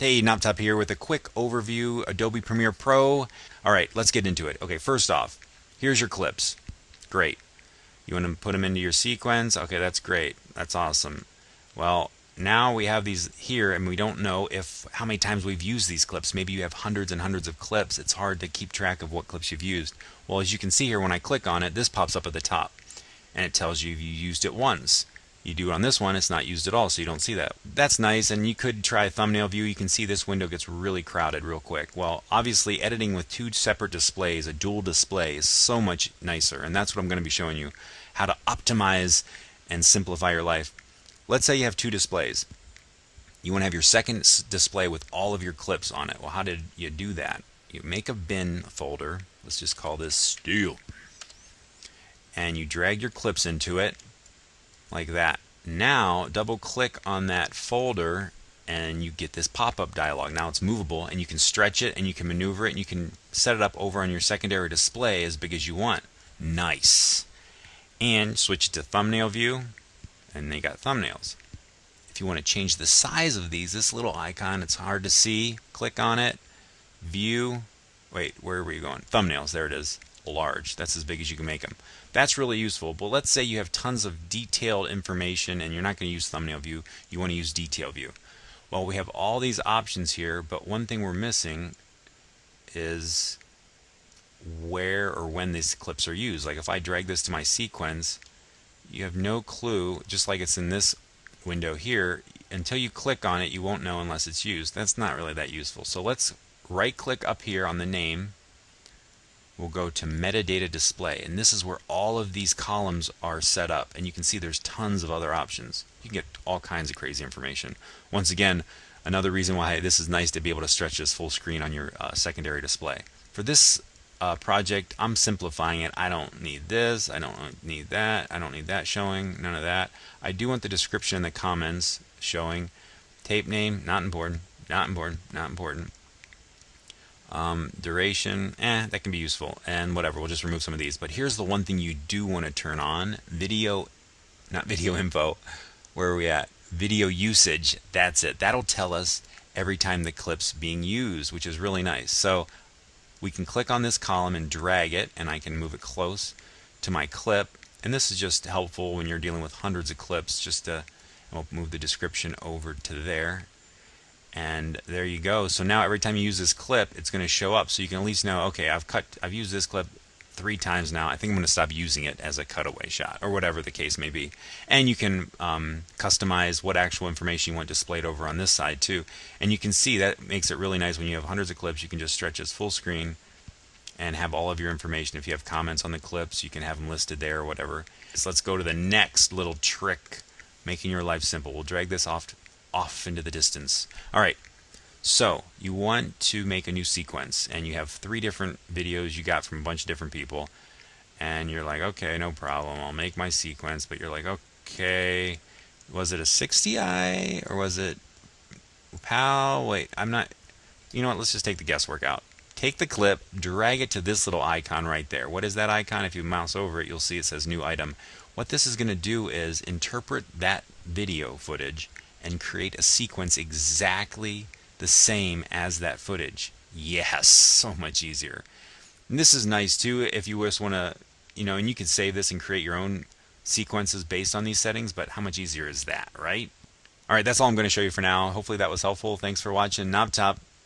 Hey, Knoptop here with a quick overview, Adobe Premiere Pro. All right, let's get into it. Okay, first off, here's your clips. Great. You want to put them into your sequence? Okay, that's great. That's awesome. Well, now we have these here and we don't know if how many times we've used these clips. Maybe you have hundreds and hundreds of clips. It's hard to keep track of what clips you've used. Well, as you can see here, when I click on it, this pops up at the top and it tells you if you used it once. You do it on this one, it's not used at all, so you don't see that. That's nice, and you could try thumbnail view. You can see this window gets really crowded real quick. Well, obviously editing with two separate displays, a dual display, is so much nicer, and that's what I'm going to be showing you, how to optimize and simplify your life. Let's say you have two displays. You want to have your second display with all of your clips on it. Well, how did you do that? You make a bin folder. Let's just call this Steel. And you drag your clips into it like that. Now double click on that folder and you get this pop-up dialog. Now it's movable and you can stretch it and you can maneuver it and you can set it up over on your secondary display as big as you want. Nice. And switch it to thumbnail view and they got thumbnails. If you want to change the size of these, this little icon, it's hard to see. Click on it, view, wait, where were you going? Thumbnails, there it is. Large. That's as big as you can make them. That's really useful. But let's say you have tons of detailed information and you're not going to use thumbnail view. You want to use detail view. Well, we have all these options here, but one thing we're missing is where or when these clips are used. Like if I drag this to my sequence, you have no clue, just like it's in this window here, until you click on it, you won't know unless it's used. That's not really that useful. So let's right click up here on the name. We'll go to metadata display, and this is where all of these columns are set up, and you can see there's tons of other options. You can get all kinds of crazy information. Once again, another reason why this is nice to be able to stretch this full screen on your secondary display. For this project, I'm simplifying it. I don't need this, I don't need that, I don't need that showing, none of that. I do want the description and the comments showing. Tape name, not important, not important, not important. Duration, that can be useful, and whatever, we'll just remove some of these. But here's the one thing you do want to turn on: video, not video info, where are we at? Video usage. That's it. That'll tell us every time the clip's being used, which is really nice. So we can click on this column and drag it, and I can move it close to my clip. And this is just helpful when you're dealing with hundreds of clips. Just to, I'll move the description over to there. And there you go. So now every time you use this clip, it's going to show up, so you can at least know, okay, I've used this clip 3 times now. I think I'm going to stop using it as a cutaway shot, or whatever the case may be. And you can customize what actual information you want displayed over on this side too. And you can see that makes it really nice when you have hundreds of clips. You can just stretch this full screen and have all of your information. If you have comments on the clips, you can have them listed there or whatever. So let's go to the next little trick, making your life simple. We'll drag this off into the distance. Alright, so you want to make a new sequence and you have 3 different videos you got from a bunch of different people, and you're like, okay, no problem, I'll make my sequence. But you're like, okay, was it a 60i or was it PAL? Wait, I'm not, you know what, let's just take the guesswork out. Take the clip, drag it to this little icon right there. What is that icon? If you mouse over it, you'll see it says new item. What this is going to do is interpret that video footage and create a sequence exactly the same as that footage. Yes, so much easier. And this is nice too if you just want to, and you can save this and create your own sequences based on these settings, but how much easier is that, right? Alright, that's all I'm going to show you for now. Hopefully that was helpful. Thanks for watching. Knob Top.